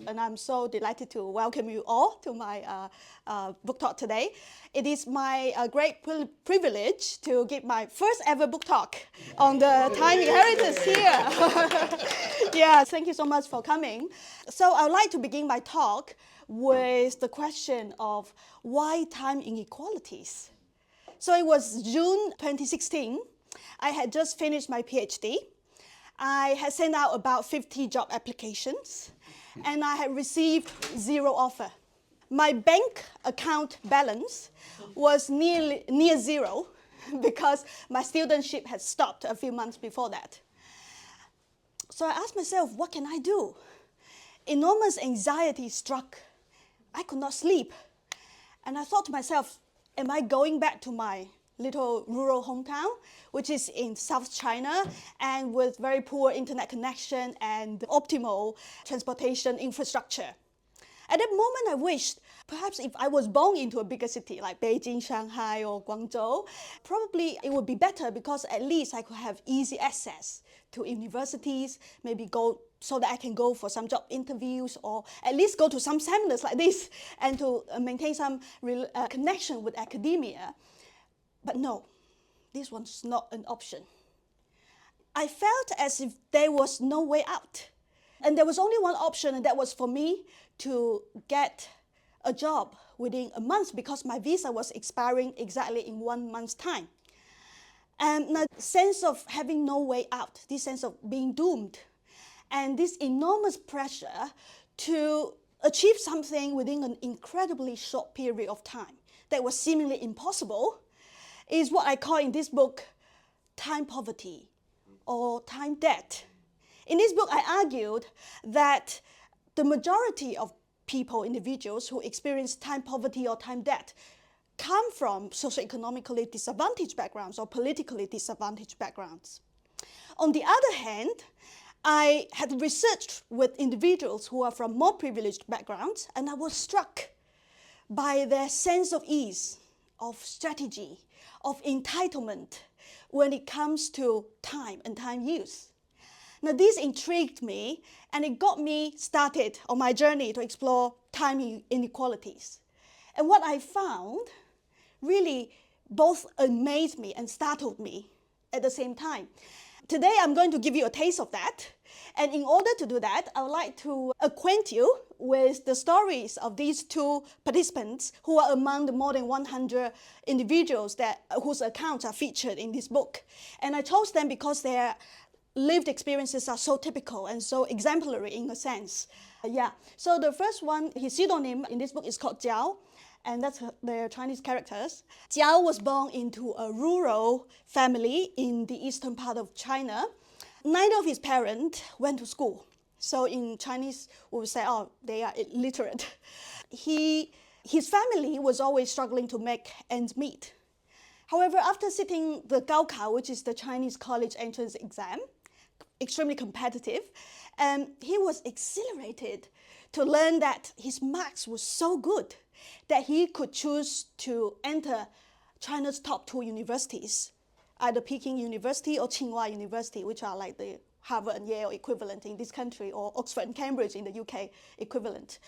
and I'm so delighted to welcome you all to my book talk today. It is my great privilege to give my first ever book talk on the time inheritors here. Yeah, thank you so much for coming. So I would like to begin my talk with the question of why time inequalities. So it was June 2016. I had just finished my PhD. I had sent out about 50 job applications, and I had received 0 offer. My bank account balance was near zero because my studentship had stopped a few months before that. So I asked myself, what can I do? Enormous anxiety struck. I could not sleep. And I thought to myself, am I going back to my little rural hometown, which is in South China, and with very poor internet connection and optimal transportation infrastructure? At that moment, I wished, perhaps if I was born into a bigger city like Beijing, Shanghai, or Guangzhou, probably it would be better because at least I could have easy access to universities, maybe go so that I can go for some job interviews or at least go to some seminars like this and to maintain some connection with academia. But no, this was not an option. I felt as if there was no way out. And there was only one option, and that was for me to get a job within a month because my visa was expiring exactly in 1 month's time. And the sense of having no way out, this sense of being doomed, and this enormous pressure to achieve something within an incredibly short period of time that was seemingly impossible is what I call in this book time poverty or time debt. In this book, I argued that the majority of people, individuals who experience time poverty or time debt come from socioeconomically disadvantaged backgrounds or politically disadvantaged backgrounds. On the other hand, I had researched with individuals who are from more privileged backgrounds, and I was struck by their sense of ease, of strategy, of entitlement when it comes to time and time use. Now, this intrigued me, and it got me started on my journey to explore time inequalities. And what I found really both amazed me and startled me at the same time. Today, I'm going to give you a taste of that. And in order to do that, I would like to acquaint you with the stories of these 2 participants who are among the more than 100 individuals whose accounts are featured in this book. And I chose them because their lived experiences are so typical and so exemplary in a sense. So the first one, his pseudonym in this book is called Jiao, and that's their Chinese characters. Jiao was born into a rural family in the eastern part of China. Neither of his parents went to school. So in Chinese, we would say, oh, they are illiterate. His family was always struggling to make ends meet. However, after sitting the Gaokao, which is the Chinese college entrance exam, extremely competitive, he was exhilarated to learn that his marks were so good that he could choose to enter China's top 2 universities, either Peking University or Tsinghua University, which are like the Harvard and Yale equivalent in this country, or Oxford and Cambridge in the UK equivalent.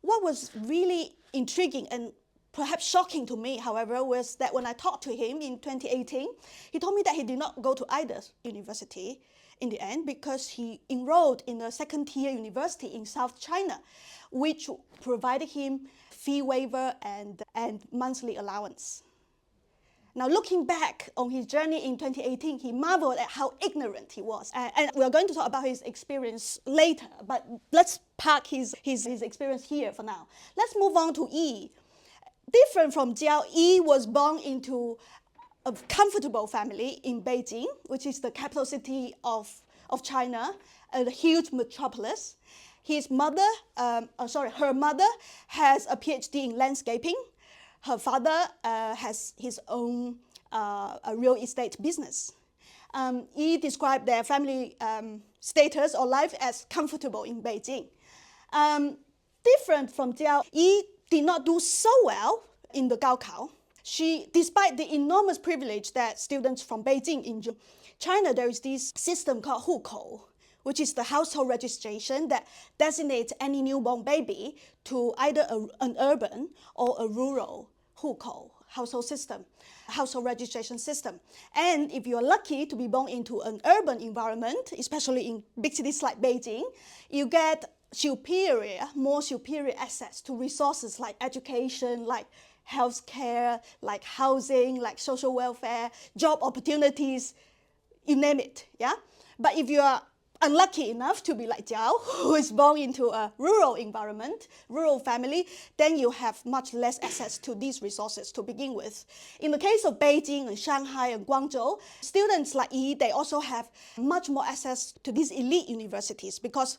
What was really intriguing and perhaps shocking to me, however, was that when I talked to him in 2018, he told me that he did not go to either university in the end because he enrolled in a second-tier university in South China, which provided him fee waiver and monthly allowance. Now, looking back on his journey in 2018, he marveled at how ignorant he was. And we're going to talk about his experience later, but let's park his experience here for now. Let's move on to Yi. Different from Jiao, Yi was born into a comfortable family in Beijing, which is the capital city of China, a huge metropolis. Her mother has a PhD in landscaping. Her father has his own real estate business. He described their family status or life as comfortable in Beijing. Different from Jiao, Yi did not do so well in the Gaokao. Despite the enormous privilege that students from Beijing in China, there is this system called 户口, which is the household registration that designates any newborn baby to either an urban or a rural hukou, household system, household registration system. And if you're lucky to be born into an urban environment, especially in big cities like Beijing, you get more superior access to resources like education, like healthcare, like housing, like social welfare, job opportunities, you name it, yeah? But if you are unlucky enough to be like Jiao, who is born into a rural environment, rural family, then you have much less access to these resources to begin with. In the case of Beijing and Shanghai and Guangzhou, students like Yi, they also have much more access to these elite universities because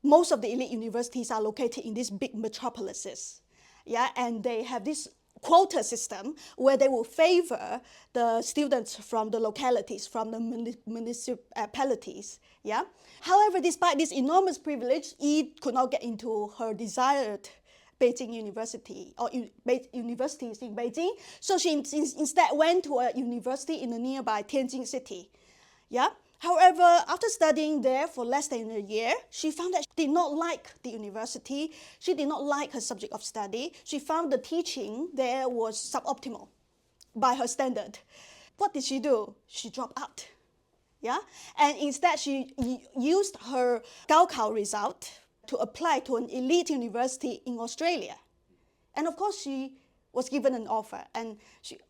most of the elite universities are located in these big metropolises. Yeah, and they have this quota system where they will favor the students from the localities, from the municipalities. Yeah. However, despite this enormous privilege, Yi could not get into her desired Beijing University or universities in Beijing. So she instead went to a university in the nearby Tianjin city. Yeah. However, after studying there for less than a year, she found that she did not like the university. She did not like her subject of study. She found the teaching there was suboptimal by her standard. What did she do? She dropped out. Yeah? And instead, she used her Gaokao result to apply to an elite university in Australia. And of course, she was given an offer, and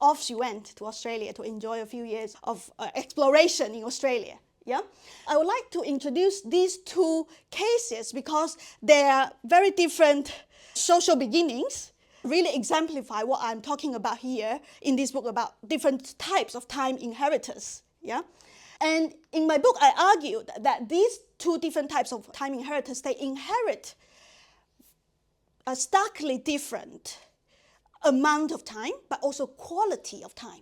off she went to Australia to enjoy a few years of exploration in Australia. Yeah? I would like to introduce these two cases because they are very different social beginnings, really exemplify what I'm talking about here in this book about different types of time inheritors. Yeah? And in my book, I argued that these two different types of time inheritors, they inherit a starkly different amount of time, but also quality of time.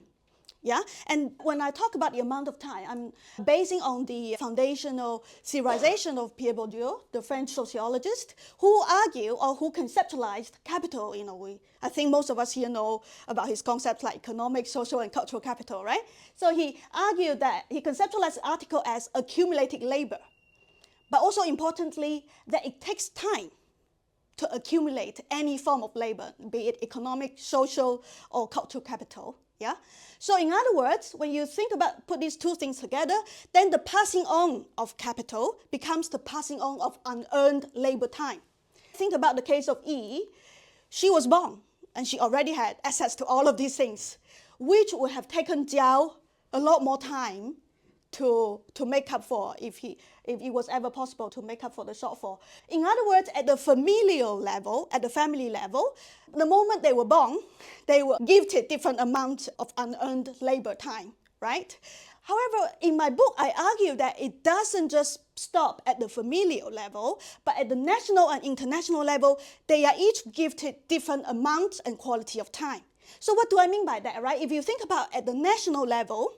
Yeah? And when I talk about the amount of time, I'm basing on the foundational theorization of Pierre Bourdieu, the French sociologist, who argued or who conceptualized capital in a way. I think most of us here know about his concepts like economic, social, and cultural capital, right? So he argued that he conceptualized the article as accumulated labor, but also importantly, that it takes time to accumulate any form of labor, be it economic, social, or cultural capital. Yeah? So in other words, when you think about put these two things together, then the passing on of capital becomes the passing on of unearned labor time. Think about the case of Yi. She was born, and she already had access to all of these things, which would have taken Jiao a lot more time to make up for if it was ever possible to make up for the shortfall. In other words, at the familial level, at the family level, the moment they were born, they were gifted different amounts of unearned labor time, right? However, in my book, I argue that it doesn't just stop at the familial level, but at the national and international level, they are each gifted different amounts and quality of time. So what do I mean by that, right? If you think about at the national level,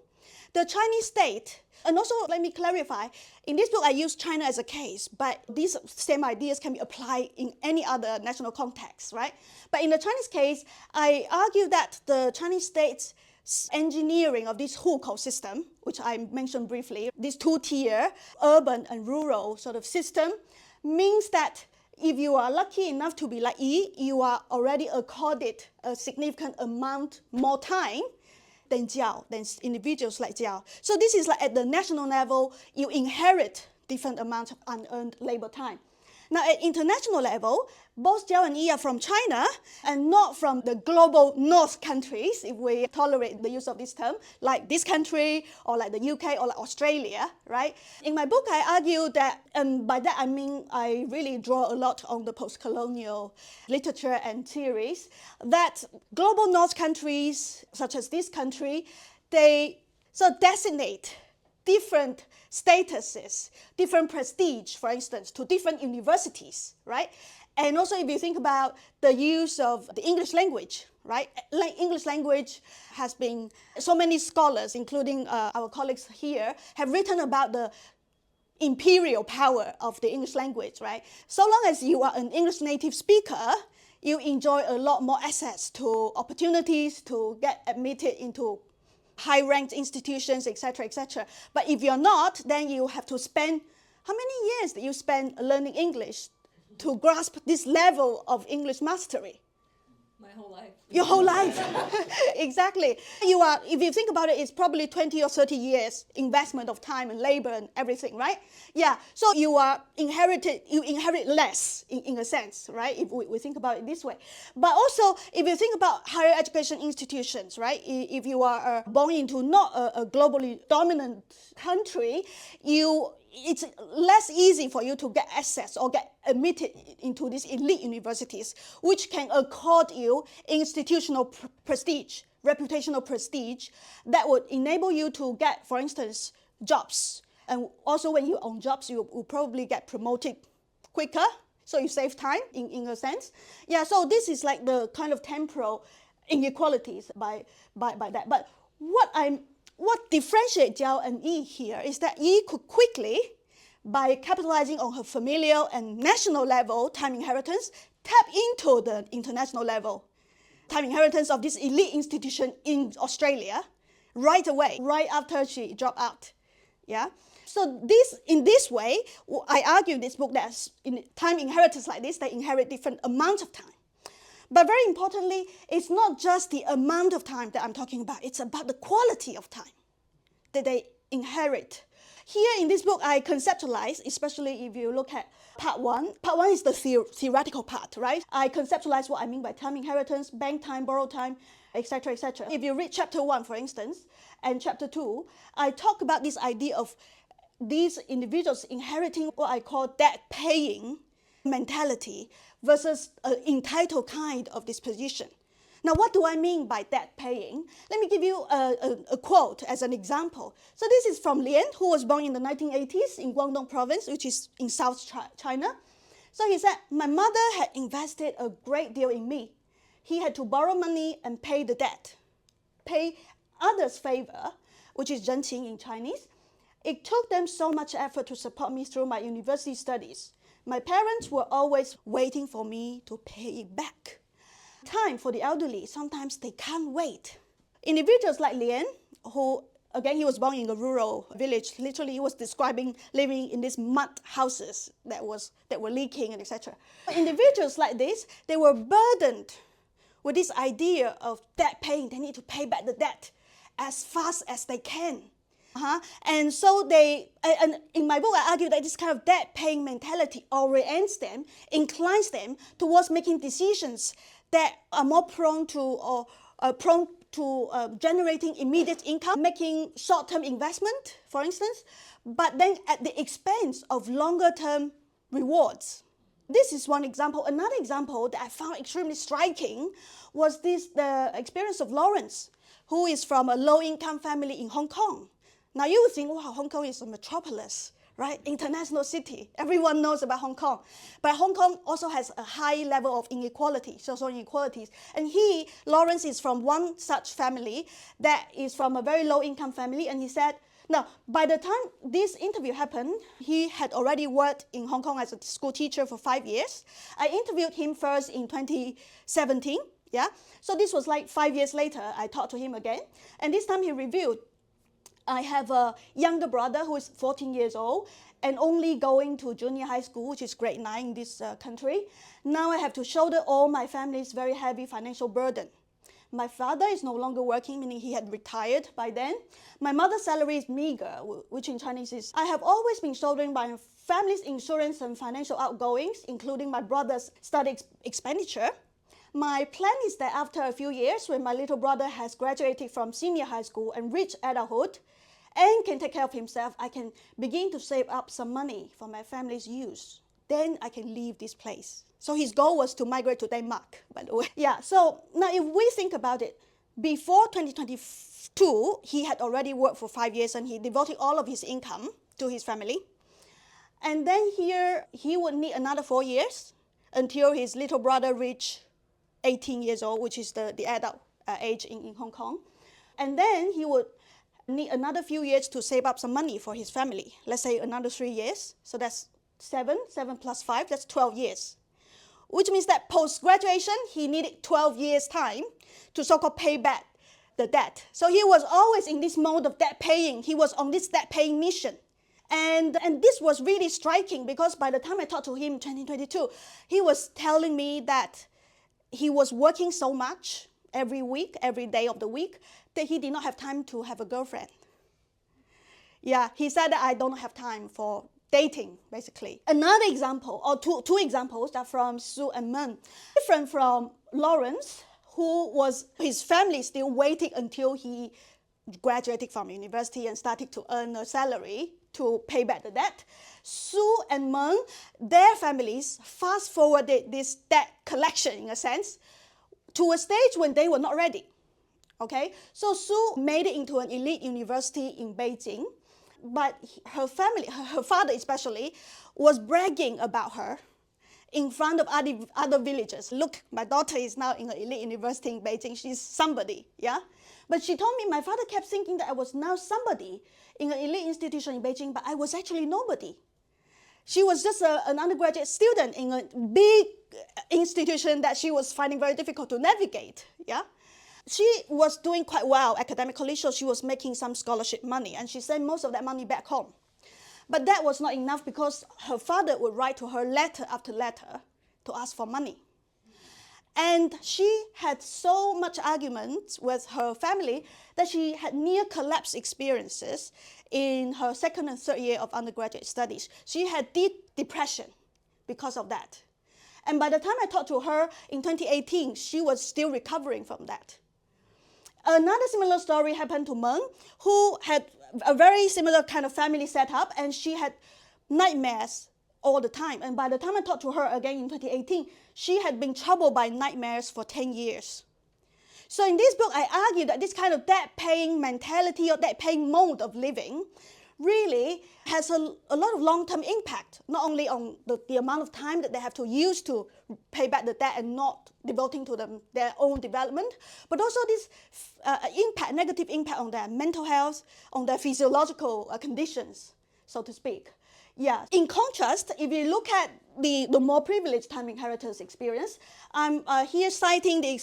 the Chinese state, and also let me clarify, in this book I use China as a case, but these same ideas can be applied in any other national context, right? But in the Chinese case, I argue that the Chinese state's engineering of this hukou system, which I mentioned briefly, this two-tier urban and rural sort of system, means that if you are lucky enough to be like Yi, you are already accorded a significant amount more time than Jiao, than individuals like Jiao. So this is like at the national level, you inherit different amounts of unearned labor time. Now at international level, both Jiao and Yi are from China and not from the global north countries, if we tolerate the use of this term, like this country or like the UK or like Australia, right? In my book, I argue that, and by that I mean I really draw a lot on the post-colonial literature and theories, that global north countries, such as this country, they sort of designate different statuses, different prestige, for instance, to different universities, right? And also if you think about the use of the English language, right? English language has been, so many scholars, including our colleagues here, have written about the imperial power of the English language, right? So long as you are an English native speaker, you enjoy a lot more access to opportunities to get admitted into high-ranked institutions, etc., etc. But if you're not, then you have to spend How many years did you spend learning English to grasp this level of English mastery? My whole life. Your whole life. Exactly. If you think about it, it's probably 20 or 30 years investment of time and labor and everything, right? Yeah. So you inherit less in a sense, right? If we think about it this way. But also, if you think about higher education institutions, right? If you are born into not a globally dominant country, it's less easy for you to get access or get admitted into these elite universities, which can accord you institutional prestige, reputational prestige, that would enable you to get, for instance, jobs. And also when you're on jobs, you will probably get promoted quicker, so you save time in a sense. Yeah, so this is like the kind of temporal inequalities by that. But what differentiates Jiao and Yi here is that Yi could quickly, by capitalizing on her familial and national level time inheritance, tap into the international level time inheritance of this elite institution in Australia right away, right after she dropped out. Yeah. So in this way, I argue in this book that in time inheritance like this, they inherit different amounts of time. But very importantly, it's not just the amount of time that I'm talking about, it's about the quality of time that they inherit. Here in this book, I conceptualize, especially if you look at part one. Part one is the theoretical part, right? I conceptualize what I mean by time inheritance, bank time, borrow time, etc., etc. If you read chapter 1, for instance, and chapter 2, I talk about this idea of these individuals inheriting what I call debt-paying mentality versus an entitled kind of disposition. Now, what do I mean by debt paying? Let me give you a quote as an example. So this is from Lian, who was born in the 1980s in Guangdong province, which is in South China. So he said, my mother had invested a great deal in me. He had to borrow money and pay the debt, pay others' favor, which is 人情 in Chinese. It took them so much effort to support me through my university studies. My parents were always waiting for me to pay it back. Time for the elderly, sometimes they can't wait. Individuals like Lian, who, again, he was born in a rural village. Literally, he was describing living in these mud houses that were leaking and etc. Individuals like this, they were burdened with this idea of debt paying. They need to pay back the debt as fast as they can. And so and in my book, I argue that this kind of debt-paying mentality orients them, inclines them towards making decisions that are more prone to generating immediate income, making short-term investment, for instance, but then at the expense of longer-term rewards. This is one example. Another example that I found extremely striking was the experience of Lawrence, who is from a low-income family in Hong Kong. Now you would think, wow, Hong Kong is a metropolis, right? International city. Everyone knows about Hong Kong. But Hong Kong also has a high level of inequality, social inequalities. And Lawrence, is from one such family that is from a very low income family. And he said, now, by the time this interview happened, he had already worked in Hong Kong as a school teacher for 5 years. I interviewed him first in 2017. Yeah. So this was like 5 years later, I talked to him again. And this time he revealed, I have a younger brother who is 14 years old and only going to junior high school, which is grade 9 in this country. Now I have to shoulder all my family's very heavy financial burden. My father is no longer working, meaning he had retired by then. My mother's salary is meager, which in Chinese is, I have always been shouldering my family's insurance and financial outgoings, including my brother's study expenditure. My plan is that after a few years, when my little brother has graduated from senior high school and reached adulthood and can take care of himself, I can begin to save up some money for my family's use. Then I can leave this place. So his goal was to migrate to Denmark, by the way. Yeah, so now if we think about it, before 2022, he had already worked for 5 years and he devoted all of his income to his family. And then here, he would need another 4 years until his little brother reached 18 years old, which is the adult age in Hong Kong. And then he would need another few years to save up some money for his family. Let's say another 3 years. So that's 7 plus 5, that's 12 years. Which means that post-graduation, he needed 12 years' time to so-called pay back the debt. So he was always in this mode of debt paying. He was on this debt paying mission. And this was really striking because by the time I talked to him in 2022, he was telling me that he was working so much every week, every day of the week, that he did not have time to have a girlfriend. Yeah, he said that I don't have time for dating, basically. Another example, or two examples, are from Xu and Meng. Different from Lawrence, who was, his family still waiting until he graduated from university and started to earn a salary to pay back the debt. Xu and Meng, their families fast forwarded this debt collection, in a sense, to a stage when they were not ready. Okay, so Xu made it into an elite university in Beijing, but her family, her father especially, was bragging about her in front of other villagers. Look, my daughter is now in an elite university in Beijing. She's somebody, yeah? But she told me my father kept thinking that I was now somebody in an elite institution in Beijing, but I was actually nobody. She was just an undergraduate student in a big institution that she was finding very difficult to navigate, yeah? She was doing quite well academically, so she was making some scholarship money, and she sent most of that money back home. But that was not enough because her father would write to her letter after letter to ask for money. And she had so much argument with her family that she had near collapse experiences in her second and third year of undergraduate studies. She had deep depression because of that. And by the time I talked to her in 2018, she was still recovering from that. Another similar story happened to Meng, who had a very similar kind of family setup, and she had nightmares all the time. And by the time I talked to her again in 2018, she had been troubled by nightmares for 10 years. So in this book, I argue that this kind of debt-paying mentality or debt-paying mode of living really has a lot of long-term impact, not only on the amount of time that they have to use to pay back the debt and not devoting to their own development, but also this negative impact on their mental health, on their physiological conditions, so to speak. Yeah. In contrast, if you look at the more privileged time inheritors experience, I'm here citing the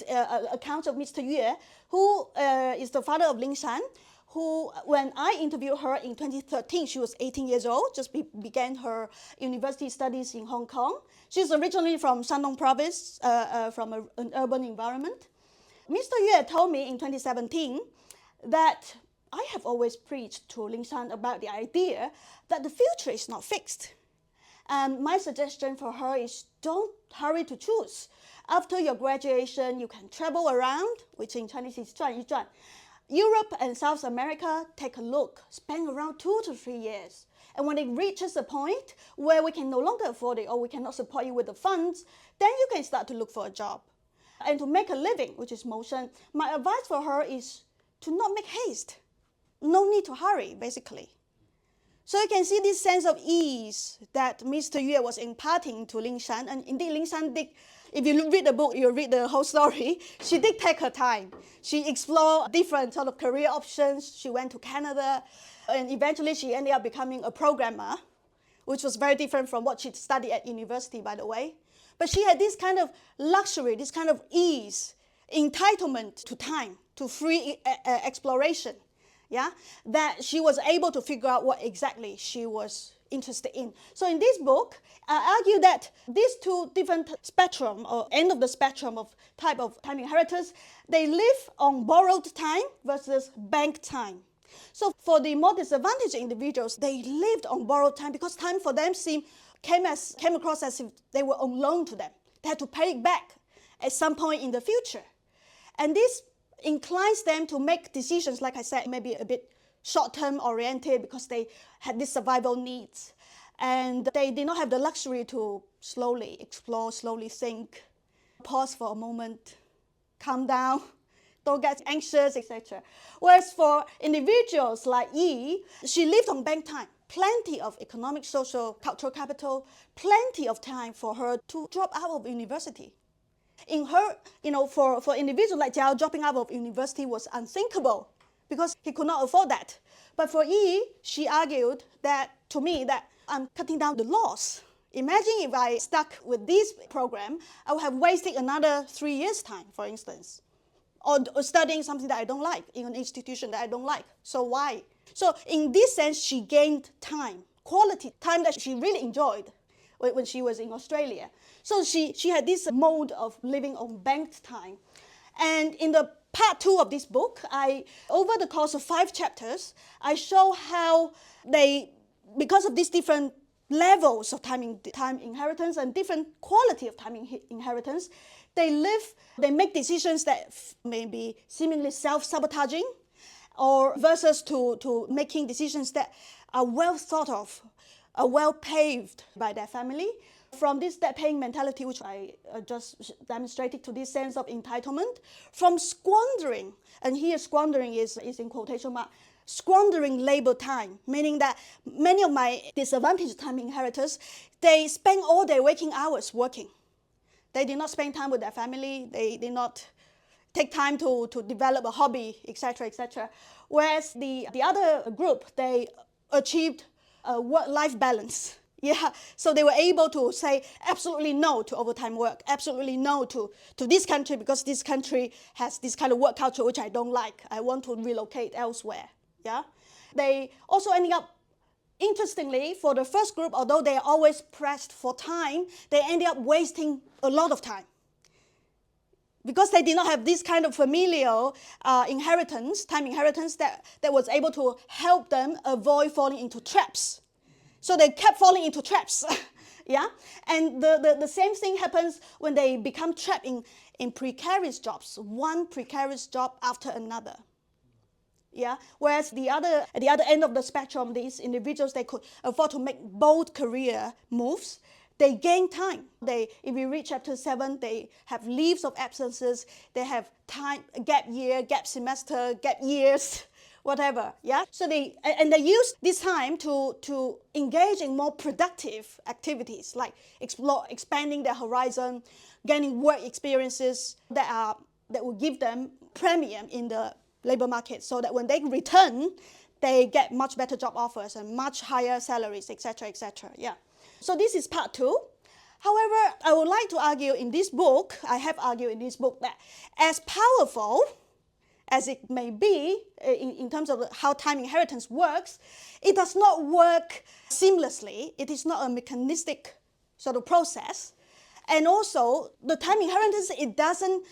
account of Mr. Yue, who is the father of Ling Shan, who, when I interviewed her in 2013, she was 18 years old, just began her university studies in Hong Kong. She's originally from Shandong province, from an urban environment. Mr. Yue told me in 2017 that I have always preached to Ling Shan about the idea that the future is not fixed. And my suggestion for her is don't hurry to choose. After your graduation, you can travel around, which in Chinese is 转一转. Europe and South America, take a look, spend around 2 to 3 years. And when it reaches a point where we can no longer afford it or we cannot support you with the funds, then you can start to look for a job. And to make a living, which is motion, my advice for her is to not make haste. No need to hurry, basically. So you can see this sense of ease that Mr. Yue was imparting to Ling Shan. And indeed, Ling Shan did, if you read the book, you'll read the whole story. She did take her time. She explored different sort of career options. She went to Canada. And eventually, she ended up becoming a programmer, which was very different from what she studied at university, by the way. But she had this kind of luxury, this kind of ease, entitlement to time, to free exploration. Yeah, that she was able to figure out what exactly she was interested in. So in this book, I argue that these two different spectrum or end of the spectrum of type of time inheritors, they live on borrowed time versus bank time. So for the more disadvantaged individuals, they lived on borrowed time because time for them came across as if they were on loan to them. They had to pay it back at some point in the future. And this inclines them to make decisions, like I said, maybe a bit short-term oriented because they had these survival needs. And they did not have the luxury to slowly explore, slowly think, pause for a moment, calm down, don't get anxious, etc. Whereas for individuals like Yi, she lived on bank time. Plenty of economic, social, cultural capital, plenty of time for her to drop out of university. In her, for individuals like Jiao, dropping out of university was unthinkable because he could not afford that. But for Yi, she argued that, to me, that I'm cutting down the loss. Imagine if I stuck with this program, I would have wasted another 3 years' time, for instance, or studying something that I don't like in an institution that I don't like. So why? So in this sense, she gained time quality time that she really enjoyed when she was in Australia. So she had this mode of living on banked time. And in the part 2 of this book, over the course of 5 chapters, I show how because of these different levels of time inheritance and different quality of time inheritance, they make decisions that may be seemingly self-sabotaging, or versus to making decisions that are well thought of, are well paved by their family. From this debt-paying mentality, which I just demonstrated, to this sense of entitlement, from squandering, and here squandering is in quotation mark, squandering labor time, meaning that many of my disadvantaged time inheritors, they spend all their waking hours working. They did not spend time with their family, they did not take time to develop a hobby, etc., etc. Whereas the other group, they achieved a work-life balance. Yeah, so they were able to say absolutely no to overtime work, absolutely no to this country, because this country has this kind of work culture which I don't like. I want to relocate elsewhere. Yeah, they also ended up, interestingly, for the first group, although they are always pressed for time, they ended up wasting a lot of time, because they did not have this kind of familial inheritance, time inheritance, that was able to help them avoid falling into traps. So they kept falling into traps. Yeah, and the same thing happens when they become trapped in precarious jobs, one precarious job after another. Yeah, whereas at the other end of the spectrum, these individuals, they could afford to make bold career moves. They gain time. If you read chapter 7, they have leaves of absences. They have time, gap year, gap semester, gap years, whatever. Yeah. So they use this time to engage in more productive activities, like expanding their horizon, gaining work experiences that will give them premium in the labor market, so that when they return, they get much better job offers and much higher salaries, etc., etc. Yeah. So this is part 2. However, I would like to argue in this book, I have argued in this book, that as powerful as it may be in terms of how time inheritance works, it does not work seamlessly. It is not a mechanistic sort of process. And also, the time inheritance, it doesn't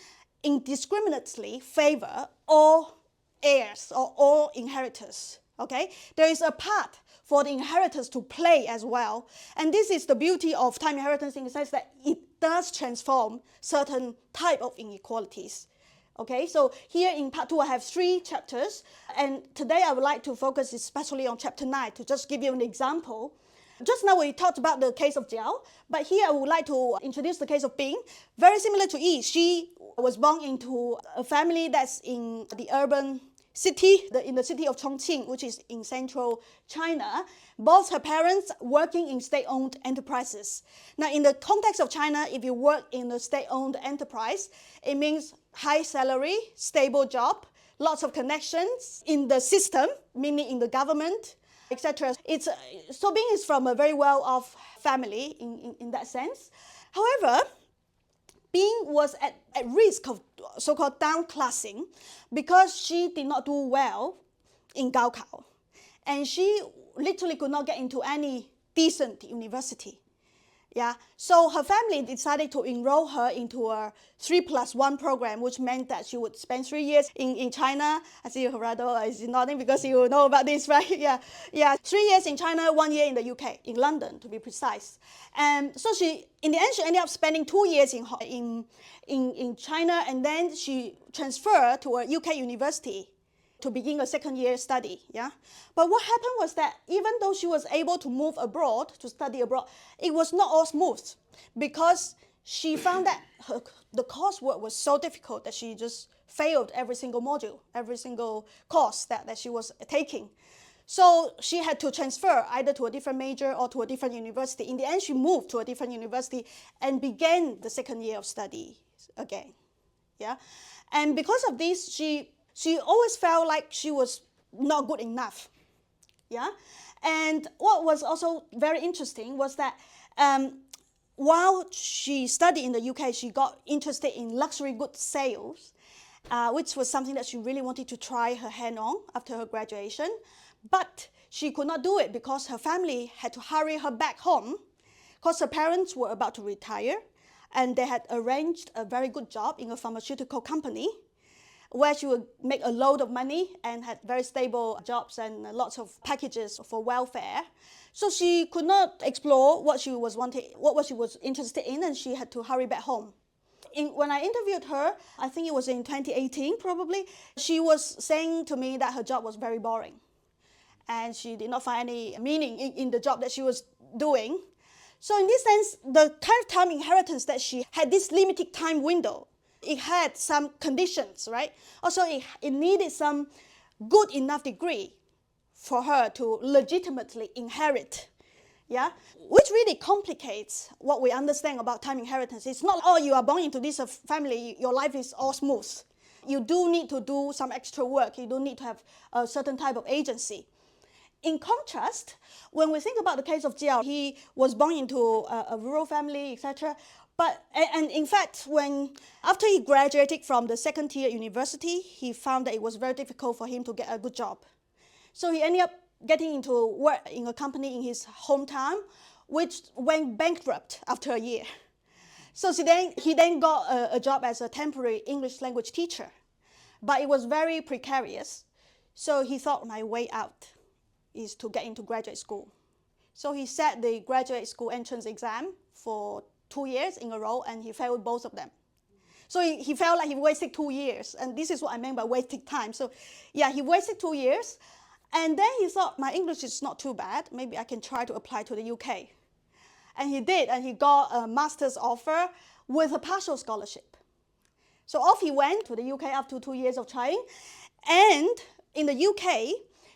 indiscriminately favor all heirs or all inheritors. Okay? There is a part for the inheritors to play as well. And this is the beauty of time inheritance, in the sense that it does transform certain type of inequalities. Okay, so here in part 2, I have 3 chapters, and today I would like to focus especially on chapter 9 to just give you an example. Just now we talked about the case of Jiao, but here I would like to introduce the case of Bing. Very similar to Yi, she was born into a family that's in the urban city, in the city of Chongqing, which is in central China. Both her parents working in state-owned enterprises. Now, in the context of China, if you work in a state-owned enterprise, it means high salary, stable job, lots of connections in the system, meaning in the government, etc. So Bing is from a very well-off family in that sense. However, Bing was at risk of so-called downclassing because she did not do well in Gaokao. And she literally could not get into any decent university. Yeah, so her family decided to enroll her into a 3+1 program, which meant that she would spend 3 years in China. I see Gerardo is nodding because you know about this, right? Yeah. 3 years in China, 1 year in the UK, in London to be precise. And so in the end, she ended up spending 2 years in China, and then she transferred to a UK university to begin a second-year study, yeah? But what happened was that even though she was able to move abroad, to study abroad, it was not all smooth, because she found that the coursework was so difficult that she just failed every single module, every single course that she was taking. So she had to transfer either to a different major or to a different university. In the end, she moved to a different university and began the second year of study again, yeah? And because of this, she always felt like she was not good enough, yeah? And what was also very interesting was that while she studied in the UK, she got interested in luxury goods sales, which was something that she really wanted to try her hand on after her graduation. But she could not do it because her family had to hurry her back home because her parents were about to retire and they had arranged a very good job in a pharmaceutical company where she would make a load of money and had very stable jobs and lots of packages for welfare. So she could not explore what she was interested in, and she had to hurry back home. When I interviewed her, I think it was in 2018 probably, she was saying to me that her job was very boring and she did not find any meaning in the job that she was doing. So in this sense, the kind of time inheritance that she had, this limited time window, it had some conditions, right? Also, it needed some good enough degree for her to legitimately inherit, yeah? Which really complicates what we understand about time inheritance. It's not, oh, you are born into this family, your life is all smooth. You do need to do some extra work. You do need to have a certain type of agency. In contrast, when we think about the case of Jiao, he was born into a rural family, etc. And in fact, after he graduated from the second-tier university, he found that it was very difficult for him to get a good job. So he ended up getting into work in a company in his hometown, which went bankrupt after a year. So he then got a job as a temporary English language teacher, but it was very precarious. So he thought, my way out is to get into graduate school. So he sat the graduate school entrance exam for 2 years in a row, and he failed both of them. So he felt like he wasted 2 years, and this is what I meant by wasting time. So yeah, he wasted 2 years, and then he thought, my English is not too bad, maybe I can try to apply to the UK. And he did, and he got a master's offer with a partial scholarship. So off he went to the UK after 2 years of trying, and in the UK,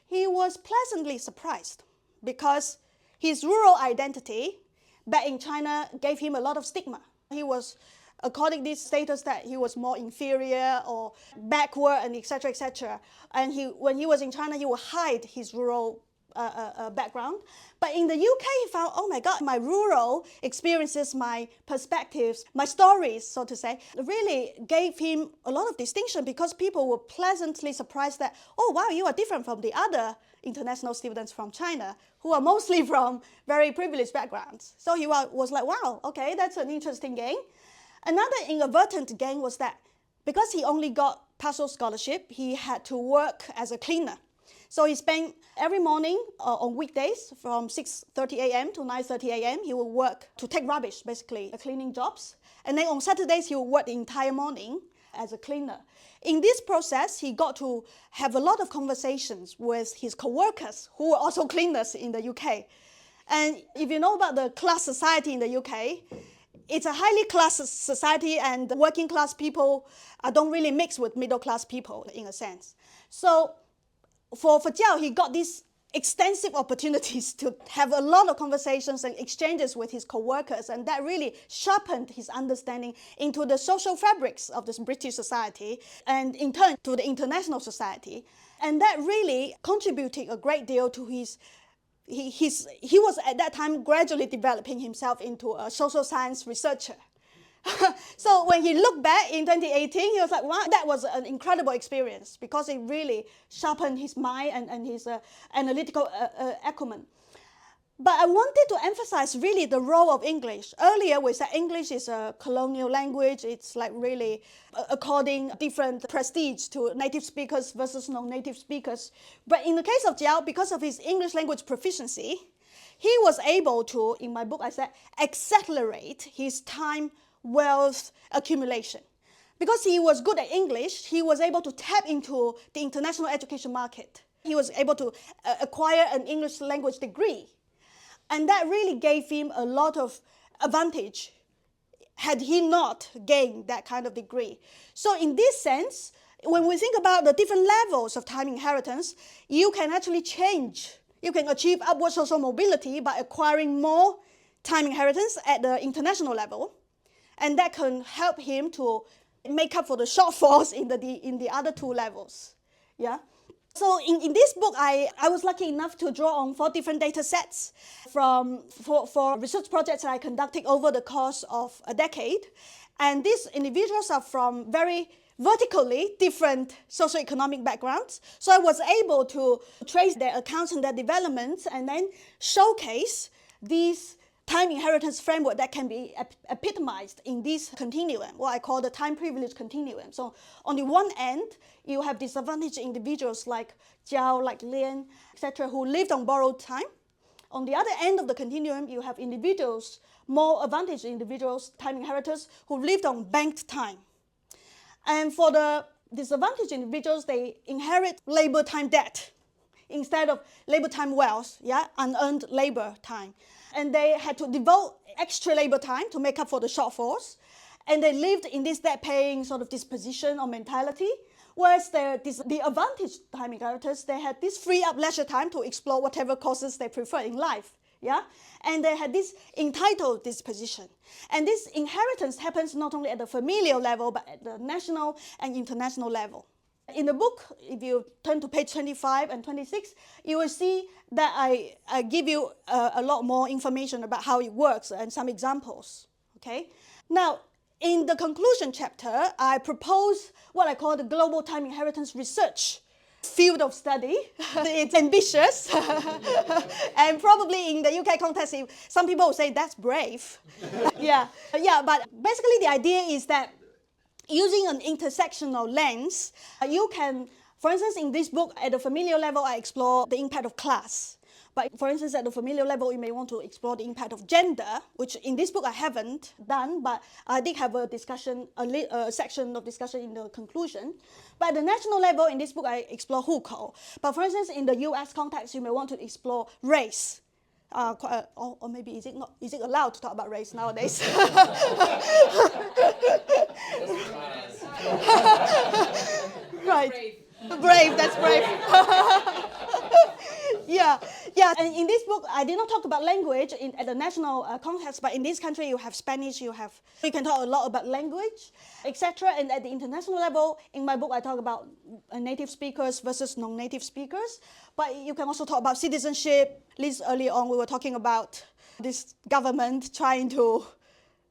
he was pleasantly surprised because his rural identity back in China gave him a lot of stigma. He was according to this status that he was more inferior or backward and etc. etc. And when he was in China, he would hide his rural background. But in the UK, he found, oh my God, my rural experiences, my perspectives, my stories, so to say, really gave him a lot of distinction because people were pleasantly surprised that, oh wow, you are different from the other international students from China who are mostly from very privileged backgrounds. So he was like, wow, okay, that's an interesting gain. Another inadvertent gain was that because he only got partial scholarship, he had to work as a cleaner. So he spent every morning on weekdays from 6:30 a.m. to 9:30 a.m. He would work to take rubbish, basically, cleaning jobs. And then on Saturdays, he would work the entire morning as a cleaner. In this process, he got to have a lot of conversations with his co-workers who were also cleaners in the UK. And if you know about the class society in the UK, it's a highly class society, and working class people don't really mix with middle class people in a sense. So for Jiao, he got these extensive opportunities to have a lot of conversations and exchanges with his co-workers, and that really sharpened his understanding into the social fabrics of this British society and in turn to the international society. And that really contributed a great deal to he was at that time gradually developing himself into a social science researcher. So when he looked back in 2018, he was like, wow, that was an incredible experience because it really sharpened his mind and his analytical acumen. But I wanted to emphasize really the role of English. Earlier we said English is a colonial language. It's like really according different prestige to native speakers versus non-native speakers. But in the case of Jiao, because of his English language proficiency, he was able to, in my book I said, accelerate his time wealth accumulation. Because he was good at English, he was able to tap into the international education market. He was able to acquire an English language degree. And that really gave him a lot of advantage had he not gained that kind of degree. So in this sense, when we think about the different levels of time inheritance, you can actually change. You can achieve upward social mobility by acquiring more time inheritance at the international level. And that can help him to make up for the shortfalls in the other two levels. Yeah. So in this book, I was lucky enough to draw on 4 different data sets for research projects that I conducted over the course of a decade. And these individuals are from very vertically different socioeconomic backgrounds. So I was able to trace their accounts and their developments and then showcase these time inheritance framework that can be epitomized in this continuum, what I call the time privilege continuum. So on the one end, you have disadvantaged individuals like Jiao, like Lian, etc., who lived on borrowed time. On the other end of the continuum, you have individuals, more advantaged individuals, time inheritors, who lived on banked time. And for the disadvantaged individuals, they inherit labor time debt instead of labor time wealth, unearned labor time. And they had to devote extra labor time to make up for the shortfalls. And they lived in this debt-paying sort of disposition or mentality. Whereas the advantaged time inheritors, they had this free up leisure time to explore whatever courses they prefer in life. And they had this entitled disposition. And this inheritance happens not only at the familial level, but at the national and international level. In the book, if you turn to page 25 and 26, you will see that I give you a lot more information about how it works and some examples. Okay? Now, in the conclusion chapter, I propose what I call the global time inheritance research field of study. It's ambitious. And probably in the UK context, some people will say that's brave. But basically the idea is that using an intersectional lens, you can, for instance, in this book, at the familial level, I explore the impact of class. But for instance, at the familial level, you may want to explore the impact of gender, which in this book I haven't done, but I did have a discussion, a section of discussion in the conclusion. But at the national level, in this book, I explore 户口. But for instance, in the US context, you may want to explore race. Or maybe is it allowed to talk about race nowadays? Right. Brave, that's brave. And in this book, I did not talk about language at the national context, but in this country, you have Spanish, you can talk a lot about language, etc. And at the international level, in my book, I talk about native speakers versus non-native speakers. But you can also talk about citizenship. At least early on, we were talking about this government trying to,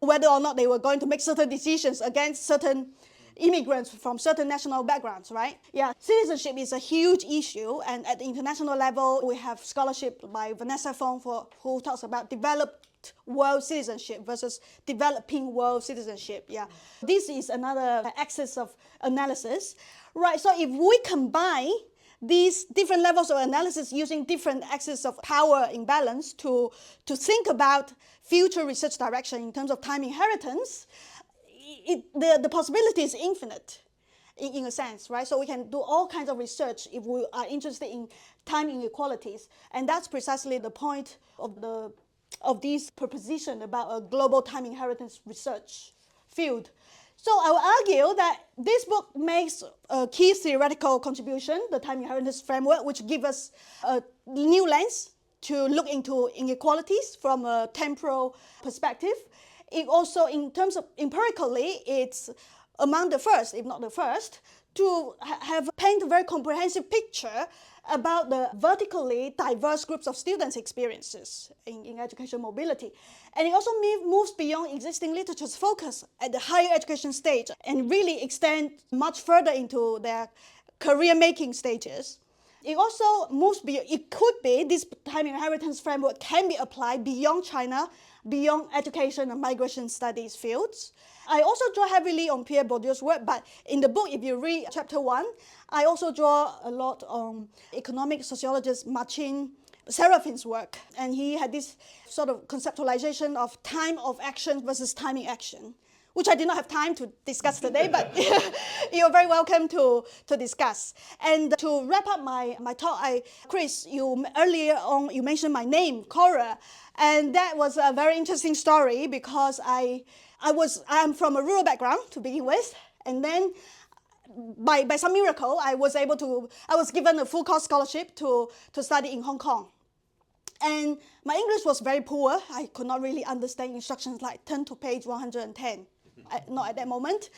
whether or not they were going to make certain decisions against certain immigrants from certain national backgrounds, right? Citizenship is a huge issue, and at the international level, we have scholarship by Vanessa Fong who talks about developed world citizenship versus developing world citizenship. This is another axis of analysis, right? So if we combine these different levels of analysis using different axes of power imbalance to think about future research direction in terms of time inheritance, the possibility is infinite in a sense, right? So we can do all kinds of research if we are interested in time inequalities. And that's precisely the point of this proposition about a global time inheritance research field. So I will argue that this book makes a key theoretical contribution, the time inheritance framework, which gives us a new lens to look into inequalities from a temporal perspective. It also, in terms of empirically, it's among the first, if not the first, to paint a very comprehensive picture about the vertically diverse groups of students' experiences in education mobility. And it also moves beyond existing literature's focus at the higher education stage and really extend much further into their career-making stages. It also moves beyond, it could be, this time inheritance framework can be applied beyond China, beyond education and migration studies fields. I also draw heavily on Pierre Bourdieu's work, but in the book, if you read chapter 1, I also draw a lot on economic sociologist Marcin Seraphin's work. And he had this sort of conceptualization of time of action versus timing action, which I did not have time to discuss today, but you're very welcome to discuss. And to wrap up my talk, Chris, earlier on you mentioned my name, Cora, and that was a very interesting story because I'm from a rural background to begin with, and then by some miracle I was given a full course scholarship to study in Hong Kong. And my English was very poor. I could not really understand instructions like turn to page 110. Not at that moment.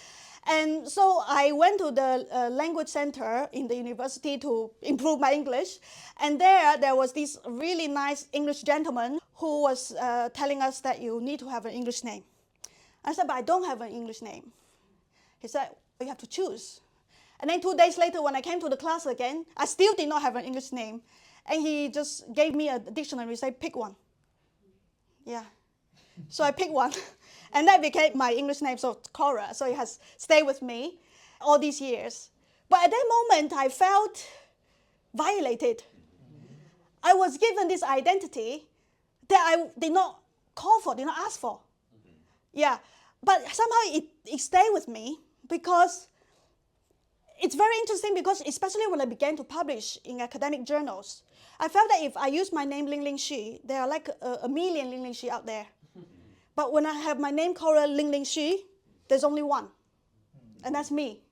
And so I went to the language center in the university to improve my English. And there was this really nice English gentleman who was telling us that you need to have an English name. I said, but I don't have an English name. He said, You have to choose. And then 2 days later, when I came to the class again, I still did not have an English name. And he just gave me a dictionary, said, pick one. Yeah. So I picked one. And that became my English name, so Cora. So it has stayed with me all these years. But at that moment, I felt violated. I was given this identity that I did not call for, did not ask for. Yeah. But somehow it stayed with me because it's very interesting, because especially when I began to publish in academic journals, I felt that if I use my name Lingling Xu, there are like a million Lingling Xu out there. But when I have my name Cora Lingling Xu, there's only one, and that's me.